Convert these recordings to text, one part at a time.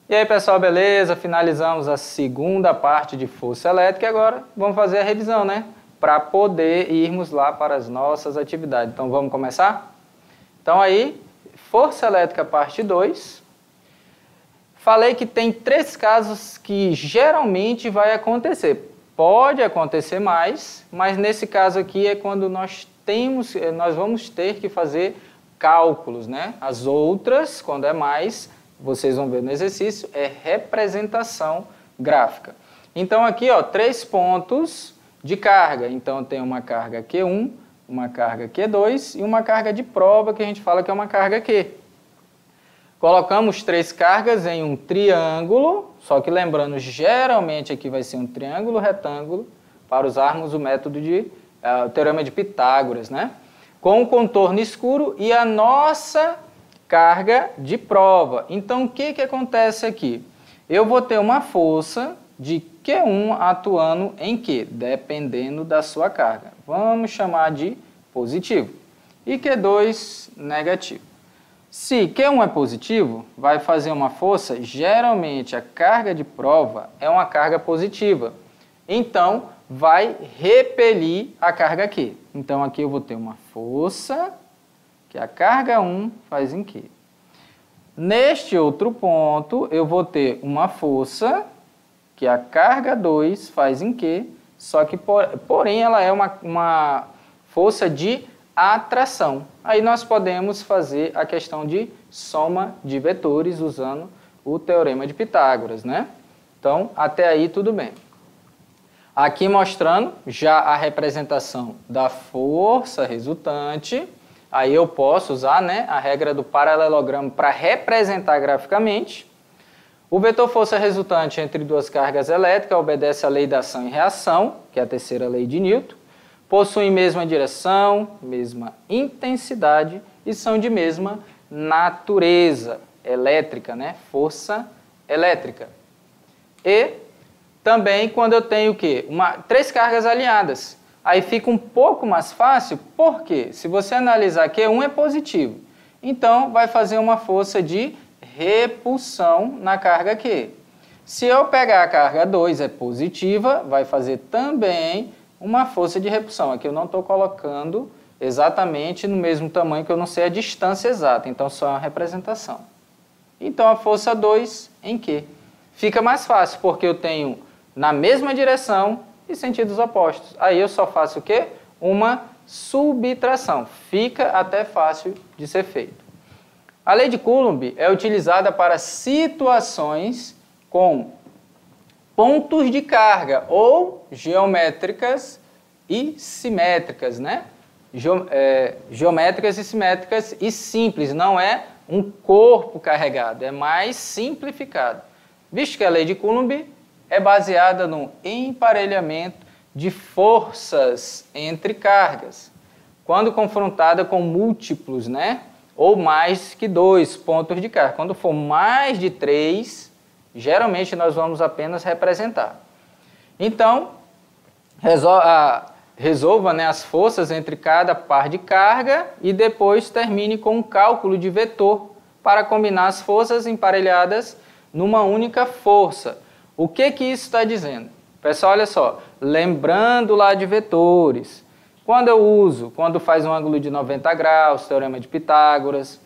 E aí, pessoal, beleza? Finalizamos a segunda parte de força elétrica e agora vamos fazer a revisão, né? Para poder irmos lá para as nossas atividades. Então, vamos começar? Então, aí, força elétrica parte 2. Falei que tem 3 casos que geralmente vai acontecer. Pode acontecer mais, mas nesse caso aqui é quando nós vamos ter que fazer cálculos, né? As outras, quando é mais, vocês vão ver no exercício, é representação gráfica. Então aqui, ó, 3 pontos de carga. Então tem uma carga Q1, uma carga Q2 e uma carga de prova que a gente fala que é uma carga Q. Colocamos 3 cargas em um triângulo, só que lembrando, geralmente aqui vai ser um triângulo retângulo para usarmos o método o teorema de Pitágoras, né? Com o contorno escuro e a nossa carga de prova. Então, o que acontece aqui? Eu vou ter uma força de Q1 atuando em Q, dependendo da sua carga. Vamos chamar de positivo. E Q2 negativo. Se Q1 é positivo, vai fazer uma força, geralmente a carga de prova é uma carga positiva. Então, vai repelir a carga Q. Então, aqui eu vou ter uma força que a carga 1 faz em Q. Neste outro ponto, eu vou ter uma força que a carga 2 faz em Q, só que, porém, ela é uma força de atração. Aí nós podemos fazer a questão de soma de vetores usando o teorema de Pitágoras, né? Então, até aí tudo bem. Aqui mostrando já a representação da força resultante. Aí eu posso usar, né, a regra do paralelogramo para representar graficamente. O vetor força resultante entre 2 cargas elétricas obedece à lei da ação e reação, que é a terceira lei de Newton. Possuem mesma direção, mesma intensidade e são de mesma natureza elétrica, né? Força elétrica. E também quando eu tenho o quê? 3 cargas alinhadas. Aí fica um pouco mais fácil, porque se você analisar que Q1 é positivo, então vai fazer uma força de repulsão na carga Q. Se eu pegar a carga 2 é positiva, vai fazer também uma força de repulsão. Aqui eu não estou colocando exatamente no mesmo tamanho, que eu não sei a distância exata, então só é uma representação. Então a força 2 em Q. Fica mais fácil, porque eu tenho na mesma direção e sentidos opostos. Aí eu só faço o quê? Uma subtração. Fica até fácil de ser feito. A lei de Coulomb é utilizada para situações com pontos de carga ou geométricas e simétricas, né? Geométricas e simétricas e simples, não é um corpo carregado, é mais simplificado. Visto que a lei de Coulomb é baseada no emparelhamento de forças entre cargas, quando confrontada com múltiplos, né? Ou mais que 2 pontos de carga. Quando for mais de 3, geralmente nós vamos apenas representar. Então, resolva, né, as forças entre cada par de carga e depois termine com um cálculo de vetor para combinar as forças emparelhadas numa única força. O que isso está dizendo? Pessoal, olha só, lembrando lá de vetores, quando faz um ângulo de 90 graus, teorema de Pitágoras,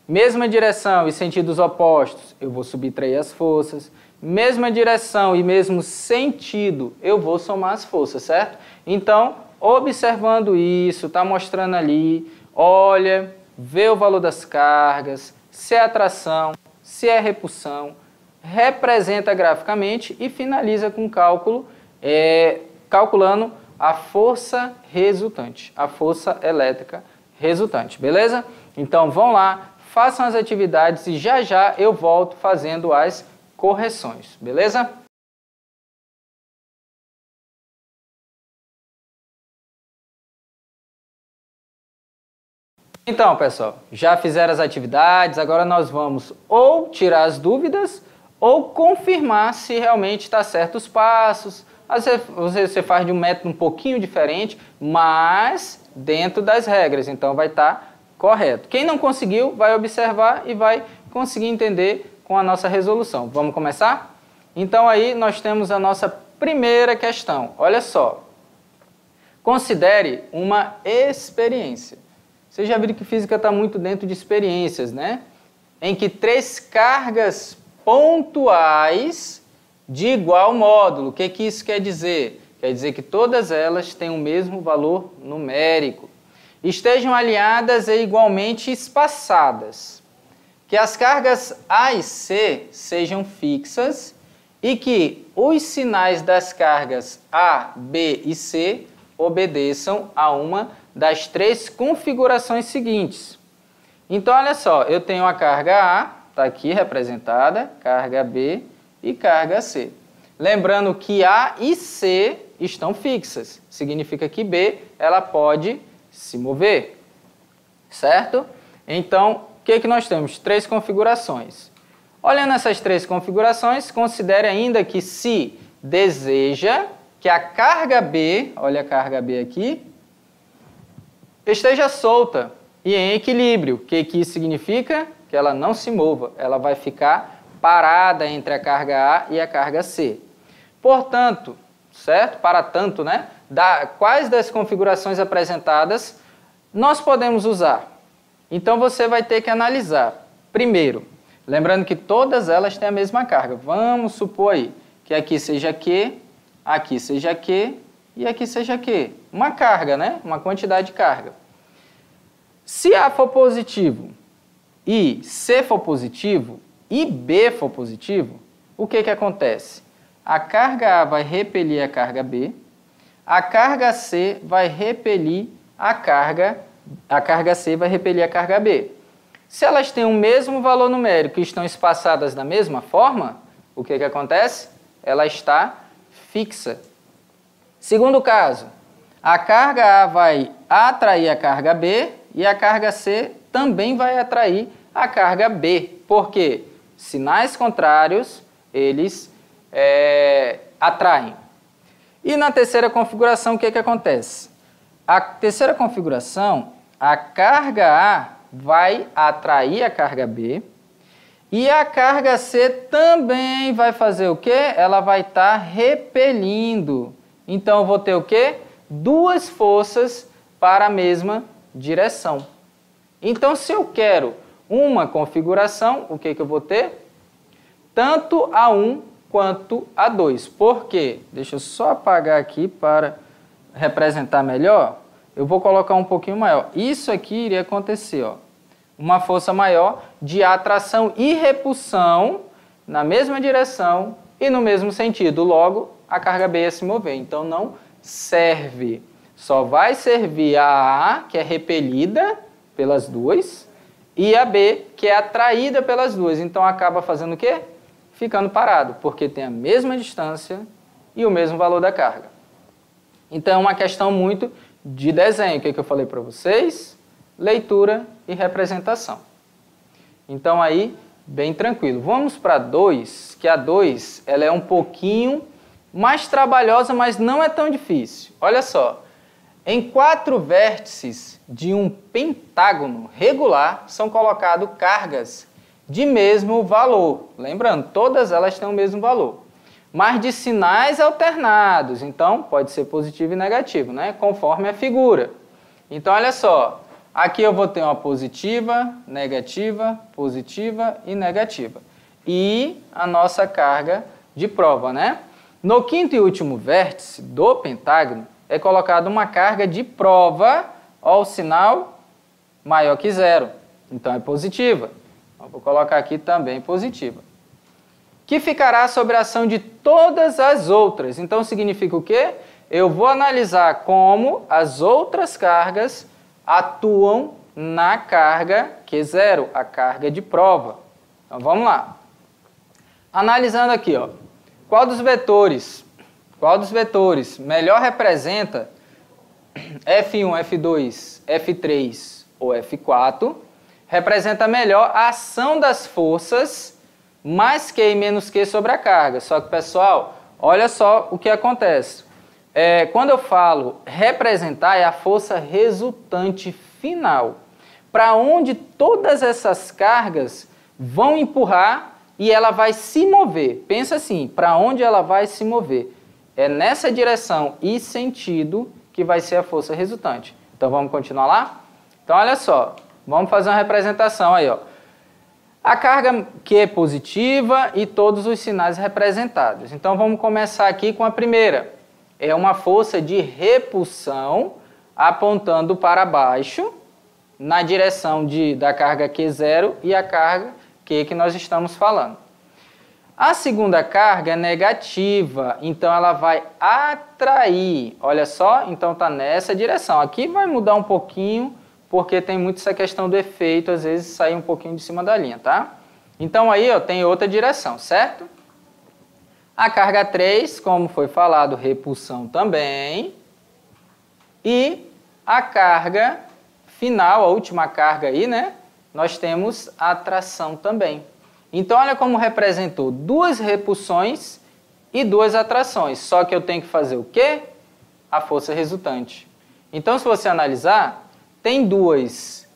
mesma direção e sentidos opostos, eu vou subtrair as forças, mesma direção e mesmo sentido, eu vou somar as forças, certo? Então, observando isso, está mostrando ali, olha, vê o valor das cargas, se é atração, se é repulsão, representa graficamente e finaliza com cálculo, calculando a força resultante, a força elétrica resultante, beleza? Então vão lá, façam as atividades e já eu volto fazendo as correções, beleza? Então, pessoal, já fizeram as atividades, agora nós vamos ou tirar as dúvidas ou confirmar se realmente está certo os passos. Às vezes você faz de um método um pouquinho diferente, mas dentro das regras, então vai estar correto. Quem não conseguiu vai observar e vai conseguir entender com a nossa resolução. Vamos começar? Então aí nós temos a nossa primeira questão. Olha só. Considere uma experiência. Vocês já viram que física está muito dentro de experiências, né? Em que 3 cargas pontuais de igual módulo. O que isso quer dizer? Quer dizer que todas elas têm o mesmo valor numérico. Estejam alinhadas e igualmente espaçadas. Que as cargas A e C sejam fixas e que os sinais das cargas A, B e C obedeçam a uma das 3 configurações seguintes. Então, olha só, eu tenho a carga A, está aqui representada, carga B e carga C. Lembrando que A e C estão fixas, significa que B ela pode se mover, certo? Então, o que nós temos? 3 configurações. Olhando essas 3 configurações, considere ainda que se deseja que a carga B, olha a carga B aqui, esteja solta e em equilíbrio. O que isso significa? Que ela não se mova, ela vai ficar parada entre a carga A e a carga C. Portanto, certo? Para tanto, né? Quais das configurações apresentadas nós podemos usar? Então você vai ter que analisar. Primeiro, lembrando que todas elas têm a mesma carga. Vamos supor aí que aqui seja Q, aqui seja Q e aqui seja Q. Uma carga, né? Uma quantidade de carga. Se A for positivo e C for positivo e B for positivo, o que acontece? A carga A vai repelir a carga B, a carga C vai repelir a carga C vai repelir a carga B. Se elas têm o mesmo valor numérico e estão espaçadas da mesma forma, o que acontece? Ela está fixa. Segundo caso, a carga A vai atrair a carga B e a carga C também vai atrair a carga B. Por quê? Sinais contrários, eles atraem. E na terceira configuração, o que acontece? A terceira configuração, a carga A vai atrair a carga B e a carga C também vai fazer o quê? Ela vai estar repelindo. Então, eu vou ter o quê? 2 forças para a mesma direção. Então, se eu quero uma configuração, o que eu vou ter? Tanto A1 quanto A2. Por quê? Deixa eu só apagar aqui para representar melhor. Eu vou colocar um pouquinho maior. Isso aqui iria acontecer, ó. Uma força maior de atração e repulsão na mesma direção e no mesmo sentido. Logo, a carga B ia se mover. Então, não serve. Só vai servir a A, que é repelida pelas duas, e a B, que é atraída pelas duas. Então, acaba fazendo o quê? Ficando parado, porque tem a mesma distância e o mesmo valor da carga. Então, é uma questão muito de desenho. O que eu falei para vocês? Leitura e representação. Então, aí, bem tranquilo. Vamos para a 2, que a 2 ela é um pouquinho mais trabalhosa, mas não é tão difícil. Olha só, em 4 vértices de um pentágono regular são colocadas cargas de mesmo valor. Lembrando, todas elas têm o mesmo valor, mas de sinais alternados. Então, pode ser positivo e negativo, né? Conforme a figura. Então, olha só. Aqui eu vou ter uma positiva e negativa. E a nossa carga de prova, né? No 5º e último vértice do pentágono é colocada uma carga de prova, ó, o sinal maior que 0. Então é positiva. Eu vou colocar aqui também positiva. Que ficará sobre a ação de todas as outras. Então significa o quê? Eu vou analisar como as outras cargas atuam na carga Q0, a carga de prova. Então vamos lá. Analisando aqui, ó, qual dos vetores melhor representa F1, F2, F3 ou F4, representa melhor a ação das forças mais Q e menos Q sobre a carga. Só que, pessoal, olha só o que acontece. Quando eu falo representar, é a força resultante final, para onde todas essas cargas vão empurrar e ela vai se mover. Pensa assim, para onde ela vai se mover? É nessa direção e sentido que vai ser a força resultante. Então vamos continuar lá? Então olha só, vamos fazer uma representação aí, ó. A carga Q é positiva e todos os sinais representados. Então vamos começar aqui com a primeira. É uma força de repulsão apontando para baixo na direção da carga Q0 e a carga Q que nós estamos falando. A segunda carga é negativa, então ela vai atrair. Olha só, então está nessa direção. Aqui vai mudar um pouquinho, porque tem muito essa questão do efeito, às vezes sair um pouquinho de cima da linha, tá? Então aí ó, tem outra direção, certo? A carga 3, como foi falado, repulsão também. E a carga final, a última carga aí, né? Nós temos atração também. Então olha como representou duas repulsões e duas atrações. Só que eu tenho que fazer o quê? A força resultante. Então se você analisar, tem duas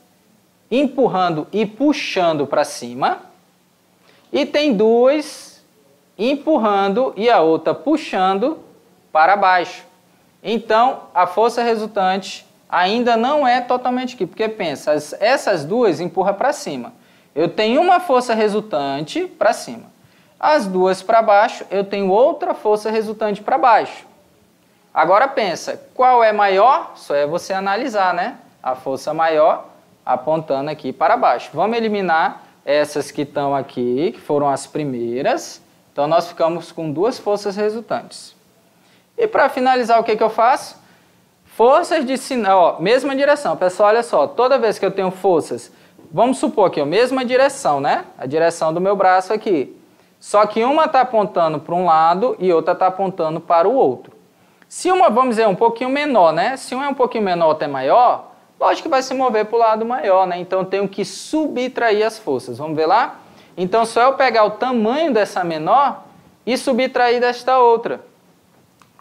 empurrando e puxando para cima, e tem duas empurrando e a outra puxando para baixo. Então, a força resultante ainda não é totalmente aqui, porque pensa, essas duas empurram para cima. Eu tenho uma força resultante para cima. As duas para baixo, eu tenho outra força resultante para baixo. Agora pensa, qual é maior? Só é você analisar, né? A força maior apontando aqui para baixo. Vamos eliminar essas que estão aqui, que foram as primeiras. Então, nós ficamos com duas forças resultantes. E para finalizar, o que eu faço? Forças de sinal, ó, mesma direção. Pessoal, olha só, toda vez que eu tenho forças, vamos supor que é a mesma direção, né? A direção do meu braço aqui. Só que uma está apontando para um lado e outra está apontando para o outro. Se uma, vamos dizer, um pouquinho menor, né? Se uma é um pouquinho menor até maior, lógico que vai se mover para o lado maior, né? Então, eu tenho que subtrair as forças. Vamos ver lá? Então, só eu pegar o tamanho dessa menor e subtrair desta outra.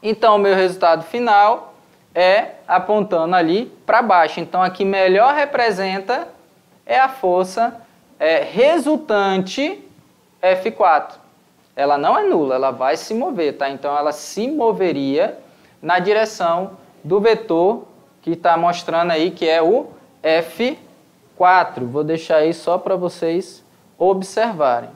Então, o meu resultado final é apontando ali para baixo. Então, aqui melhor representa é a força resultante F4. Ela não é nula, ela vai se mover, tá? Então, ela se moveria na direção do vetor que está mostrando aí, que é o F4. Vou deixar aí só para vocês observarem.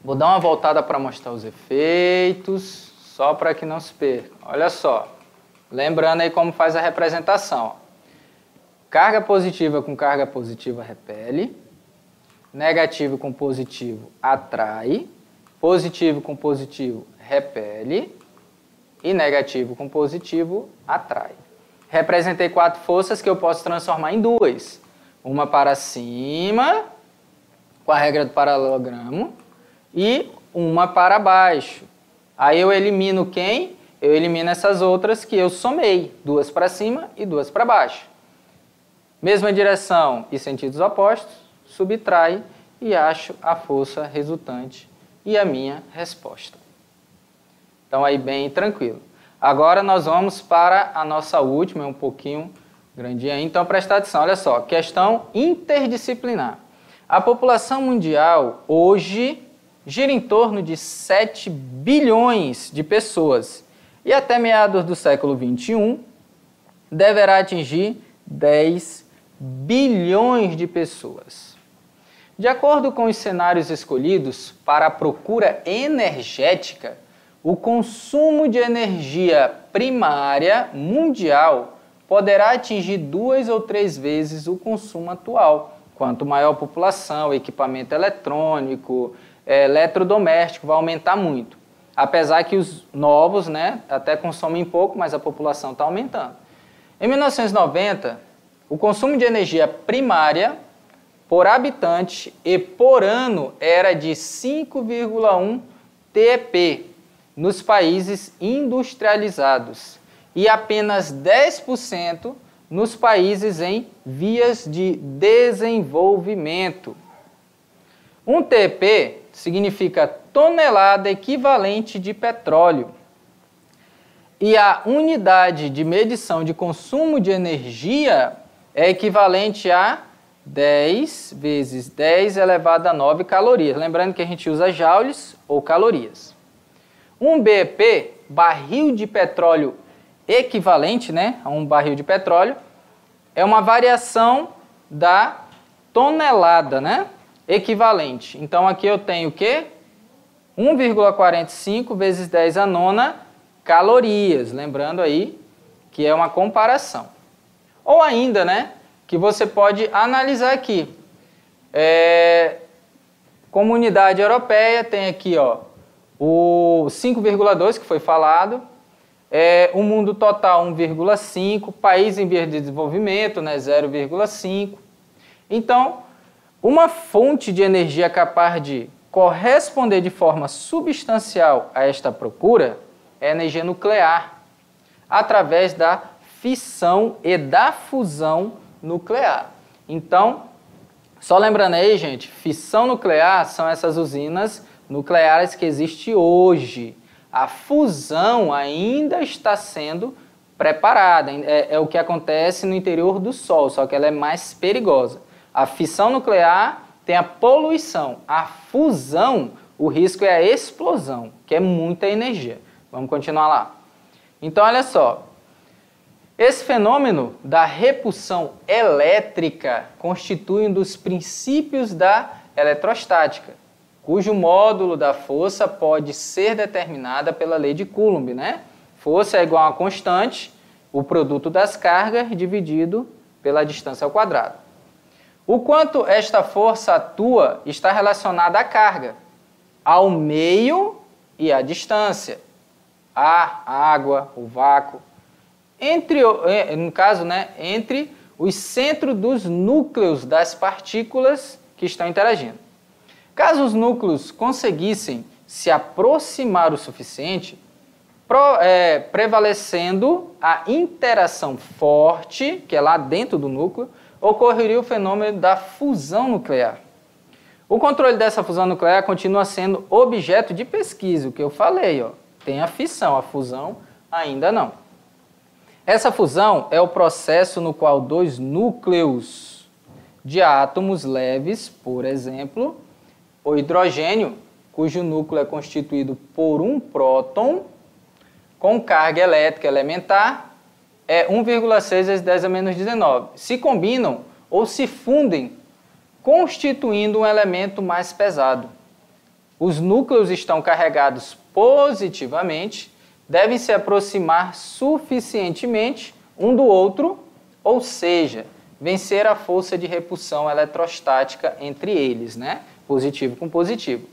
Vou dar uma voltada para mostrar os efeitos, só para que não se perca. Olha só, lembrando aí como faz a representação. Ó. Carga positiva com carga positiva repele, negativo com positivo atrai, positivo com positivo repele e negativo com positivo atrai. Representei 4 forças que eu posso transformar em duas. Uma para cima, com a regra do paralelogramo, e uma para baixo. Aí eu elimino quem? Eu elimino essas outras que eu somei. 2 para cima e 2 para baixo. Mesma direção e sentidos opostos, subtrai e acho a força resultante e a minha resposta. Então aí bem tranquilo. Agora nós vamos para a nossa última, é um pouquinho grandinha aí. Então presta atenção, olha só, questão interdisciplinar. A população mundial hoje gira em torno de 7 bilhões de pessoas e até meados do século XXI deverá atingir 10 bilhões de pessoas. De acordo com os cenários escolhidos para a procura energética, o consumo de energia primária mundial poderá atingir 2 ou 3 vezes o consumo atual. Quanto maior a população, equipamento eletrônico, eletrodoméstico vai aumentar muito. Apesar que os novos, né, até consomem pouco, mas a população está aumentando. Em 1990, o consumo de energia primária por habitante e por ano era de 5,1 TEP nos países industrializados e apenas 10% nos países em vias de desenvolvimento. Um TEP significa tonelada equivalente de petróleo. E a unidade de medição de consumo de energia é equivalente a 10 vezes 10 elevado a 9 calorias. Lembrando que a gente usa joules ou calorias. Um BEP, barril de petróleo equivalente, né, a um barril de petróleo, é uma variação da tonelada, né, equivalente. Então, aqui eu tenho o quê? 1,45 vezes 10 a nona calorias. Lembrando aí que é uma comparação. Ou ainda, né, que você pode analisar aqui. Comunidade Europeia tem aqui, ó, o 5,2 que foi falado, o mundo total 1,5, país em vias de desenvolvimento, né, 0,5. Então, uma fonte de energia capaz de corresponder de forma substancial a esta procura é a energia nuclear, através da fissão e da fusão nuclear. Então, só lembrando aí, gente, fissão nuclear são essas usinas nucleares que existem hoje. A fusão ainda está sendo preparada, é o que acontece no interior do Sol, só que ela é mais perigosa. A fissão nuclear tem a poluição, a fusão, o risco é a explosão, que é muita energia. Vamos continuar lá. Então, olha só, esse fenômeno da repulsão elétrica constitui um dos princípios da eletrostática, cujo módulo da força pode ser determinada pela lei de Coulomb, né? Força é igual a uma constante, o produto das cargas dividido pela distância ao quadrado. O quanto esta força atua está relacionada à carga, ao meio e à distância, ar, água, o vácuo. No caso, né, entre os centros dos núcleos das partículas que estão interagindo. Caso os núcleos conseguissem se aproximar o suficiente, prevalecendo a interação forte, que é lá dentro do núcleo, ocorreria o fenômeno da fusão nuclear. O controle dessa fusão nuclear continua sendo objeto de pesquisa, o que eu falei, ó, tem a fissão, a fusão ainda não. Essa fusão é o processo no qual dois núcleos de átomos leves, por exemplo, o hidrogênio, cujo núcleo é constituído por um próton, com carga elétrica elementar, é 1,6 vezes 10 a menos 19. Se combinam ou se fundem, constituindo um elemento mais pesado. Os núcleos estão carregados positivamente, devem se aproximar suficientemente um do outro, ou seja, vencer a força de repulsão eletrostática entre eles, né? Positivo com positivo.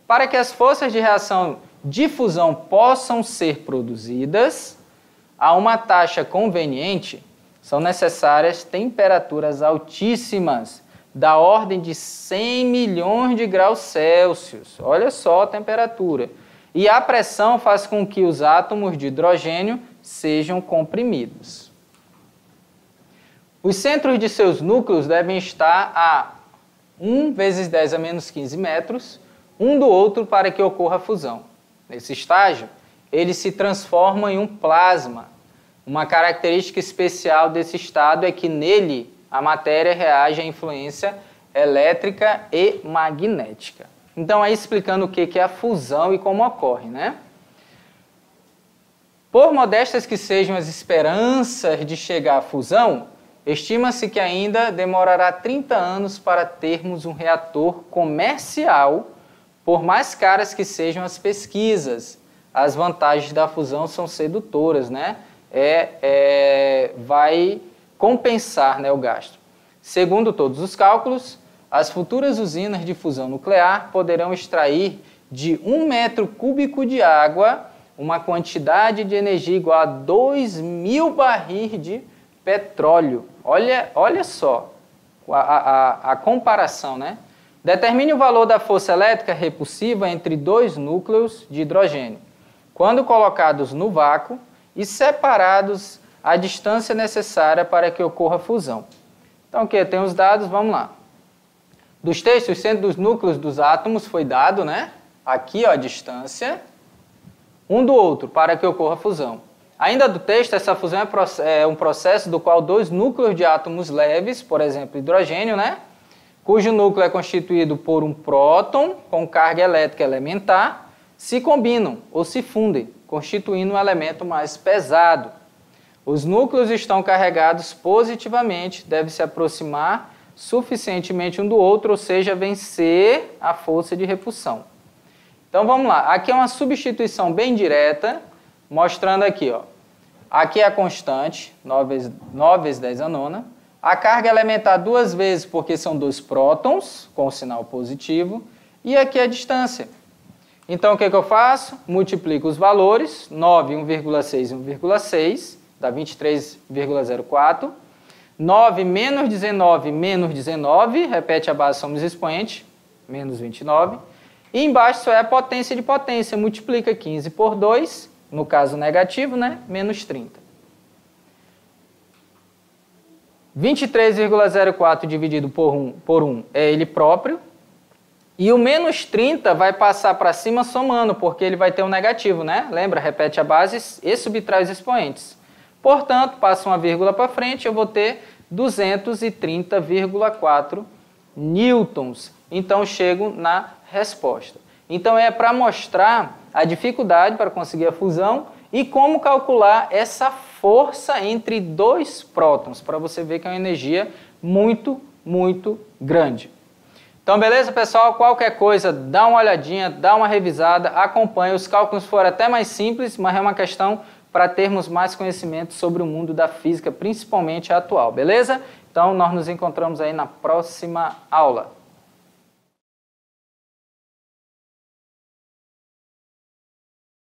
Para que as forças de reação de fusão possam ser produzidas a uma taxa conveniente, são necessárias temperaturas altíssimas, da ordem de 100 milhões de graus Celsius. Olha só a temperatura. E a pressão faz com que os átomos de hidrogênio sejam comprimidos. Os centros de seus núcleos devem estar a 1 vezes 10 a menos 15 metros, um do outro para que ocorra a fusão. Nesse estágio, eles se transformam em um plasma. Uma característica especial desse estado é que nele a matéria reage à influência elétrica e magnética. Então, aí explicando o que é a fusão e como ocorre, né? Por modestas que sejam as esperanças de chegar à fusão, estima-se que ainda demorará 30 anos para termos um reator comercial, por mais caras que sejam as pesquisas. As vantagens da fusão são sedutoras, né? Vai compensar, né, o gasto. Segundo todos os cálculos, as futuras usinas de fusão nuclear poderão extrair de 1 metro cúbico de água uma quantidade de energia igual a 2.000 barris de petróleo. Olha só a comparação, né? Determine o valor da força elétrica repulsiva entre dois núcleos de hidrogênio, quando colocados no vácuo e separados a distância necessária para que ocorra a fusão. Então, aqui tem os dados, vamos lá. Dos textos, o centro dos núcleos dos átomos foi dado, né? Aqui, ó, a distância, um do outro, para que ocorra a fusão. Ainda do texto, essa fusão é um processo do qual dois núcleos de átomos leves, por exemplo, hidrogênio, né, cujo núcleo é constituído por um próton com carga elétrica elementar, se combinam ou se fundem, constituindo um elemento mais pesado. Os núcleos estão carregados positivamente, devem se aproximar suficientemente um do outro, ou seja, vencer a força de repulsão. Então vamos lá, aqui é uma substituição bem direta, mostrando aqui, ó. Aqui é a constante, 9 vezes 10 a nona. A carga elementar 2 vezes, porque são 2 prótons, com o sinal positivo. E aqui é a distância. Então o que eu faço? Multiplico os valores, 9, 1,6 e 1,6, dá 23,04. 9 menos 19, menos 19, repete a base, somos expoente, menos 29. E embaixo só é a potência de potência, multiplica 15 por 2, no caso negativo, né? Menos 30. 23,04 dividido por 1 é ele próprio. E o menos 30 vai passar para cima somando, porque ele vai ter um negativo, né? Lembra? Repete a base e subtrai os expoentes. Portanto, passa uma vírgula para frente, eu vou ter 230,4 newtons. Então, chego na resposta. Então, é para mostrar a dificuldade para conseguir a fusão e como calcular essa força entre 2 prótons, para você ver que é uma energia muito, muito grande. Então, beleza, pessoal? Qualquer coisa, dá uma olhadinha, dá uma revisada, acompanha. Os cálculos foram até mais simples, mas é uma questão para termos mais conhecimento sobre o mundo da física, principalmente a atual, beleza? Então, nós nos encontramos aí na próxima aula.